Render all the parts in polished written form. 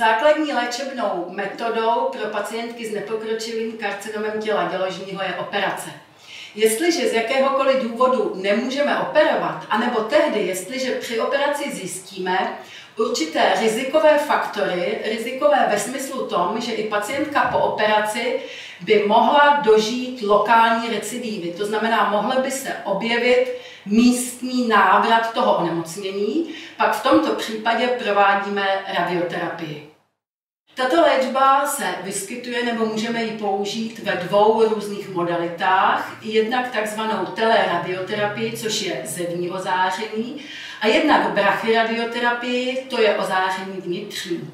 Základní léčebnou metodou pro pacientky s nepokročilým karcinomem těla děložního je operace. Jestliže z jakéhokoliv důvodu nemůžeme operovat, anebo tehdy, jestliže při operaci zjistíme určité rizikové faktory, rizikové ve smyslu tom, že i pacientka po operaci by mohla dožít lokální recidivy, to znamená, mohly by se objevit místní návrat toho onemocnění, pak v tomto případě provádíme radioterapii. Tato léčba se vyskytuje nebo můžeme ji použít ve dvou různých modalitách, jednak takzvanou teleradioterapii, což je zevní ozáření, a jednak brachyradioterapii, to je ozáření vnitřní.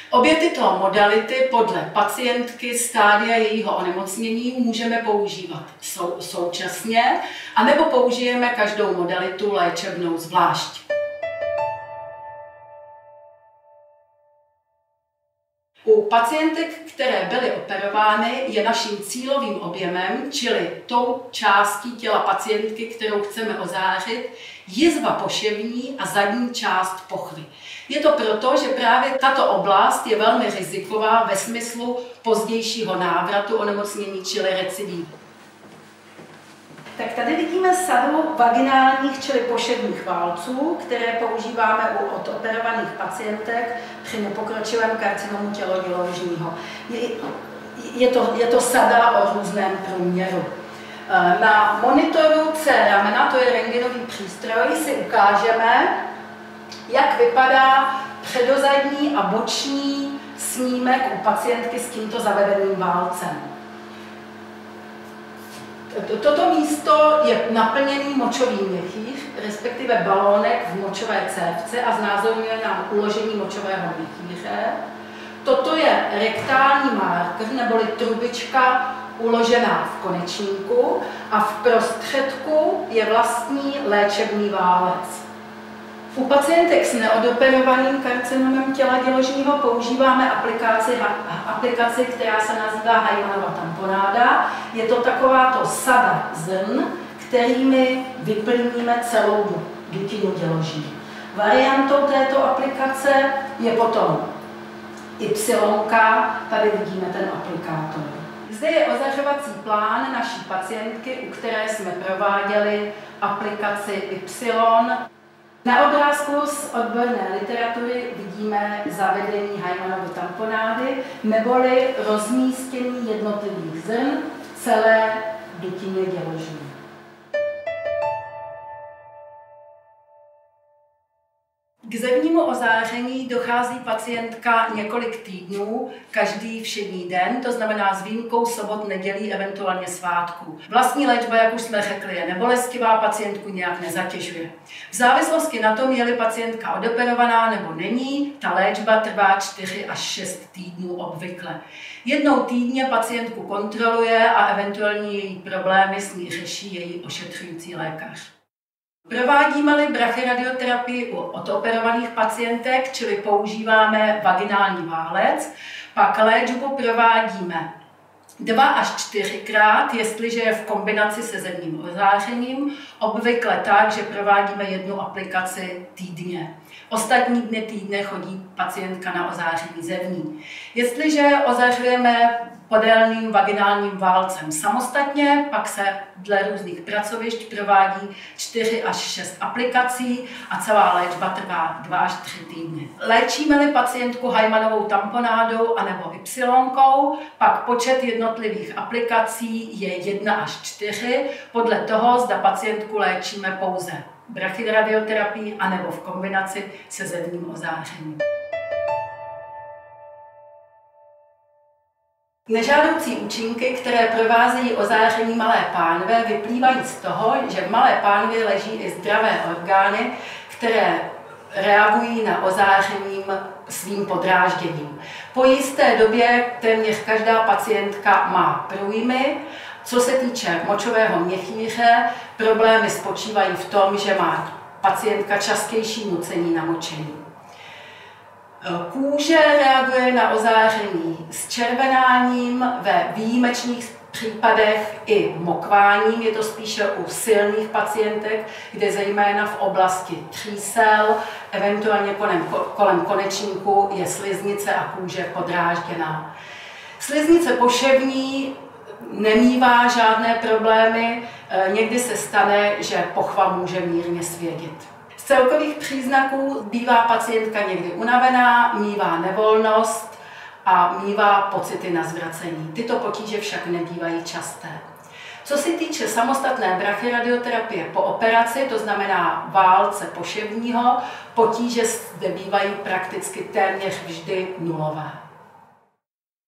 Obě tyto modality podle pacientky stádia jejího onemocnění můžeme používat současně, anebo použijeme každou modalitu léčebnou zvlášť. U pacientek, které byly operovány, je naším cílovým objemem, čili tou částí těla pacientky, kterou chceme ozářit, jizva poševní a zadní část pochvy. Je to proto, že právě tato oblast je velmi riziková ve smyslu pozdějšího návratu onemocnění, čili recidivy. Tak tady vidíme sadu vaginálních, čili poševních válců, které používáme u odoperovaných pacientek při nepokročilém karcinomu těloděložního. Je to sada o různém průměru. Na monitoru C-ramena, to je rentgenový přístroj, si ukážeme, jak vypadá předozadní a boční snímek u pacientky s tímto zavedeným válcem. Toto místo je naplněný močový měchýř, respektive balónek v močové cévce a znázorňuje nám uložení močového měchýře. Toto je rektální marker, neboli trubička uložená v konečníku a v prostředku je vlastní léčebný válec. U pacientek s neodoperovaným karcinomem těla děložního používáme aplikaci, která se nazývá Hymanova tamponáda. Je to takováto sada zrn, kterými vyplníme celou dutinu děložní. Variantou této aplikace je potom Y, tady vidíme ten aplikátor. Zde je ozařovací plán naší pacientky, u které jsme prováděli aplikaci Y. Na obrázku z odborné literatury vidíme zavedení Hymanovy tamponády, neboli rozmístění jednotlivých zrn v celé dutině děložní. K zevnímu ozáření dochází pacientka několik týdnů, každý všední den, to znamená s výjimkou sobot, nedělí, eventuálně svátků. Vlastní léčba, jak už jsme řekli, je nebolestivá, pacientku nějak nezatěžuje. V závislosti na tom, je-li pacientka odoperovaná nebo není, ta léčba trvá 4 až 6 týdnů obvykle. Jednou týdně pacientku kontroluje a eventuální její problémy s ní řeší její ošetřující lékař. Provádíme-li brachyradioterapii u odoperovaných pacientek, čili používáme vaginální válec, pak léčbu provádíme 2 až 4krát, jestliže je v kombinaci se zevním ozářením, obvykle tak, že provádíme 1 aplikaci týdně. Ostatní dny týdne chodí pacientka na ozáření zevní. Jestliže ozařujeme podélným vaginálním válcem samostatně, pak se dle různých pracovišť provádí 4 až 6 aplikací a celá léčba trvá 2 až 3 týdny. Léčíme-li pacientku Hymanovou tamponádou anebo Y, pak počet jednotlivých aplikací je 1 až 4, podle toho, zda pacientku léčíme pouze brachyradioterapii anebo v kombinaci se zevním ozářením. Nežádoucí účinky, které provázejí ozáření malé pánve, vyplývají z toho, že v malé pánvi leží i zdravé orgány, které reagují na ozářením svým podrážděním. Po jisté době téměř každá pacientka má průjmy. Co se týče močového měchýře, problémy spočívají v tom, že má pacientka častější nucení na močení. Kůže reaguje na ozáření s červenáním, ve výjimečných případech i mokváním, je to spíše u silných pacientek, kde zejména v oblasti třísel, eventuálně kolem konečníku je sliznice a kůže podrážděná. Sliznice poševní nemívá žádné problémy, někdy se stane, že pochva může mírně svědit. Z celkových příznaků bývá pacientka někdy unavená, mívá nevolnost a mívá pocity na zvracení. Tyto potíže však nebývají časté. Co se týče samostatné brachyradioterapie po operaci, to znamená válce poševního, potíže zde bývají prakticky téměř vždy nulové.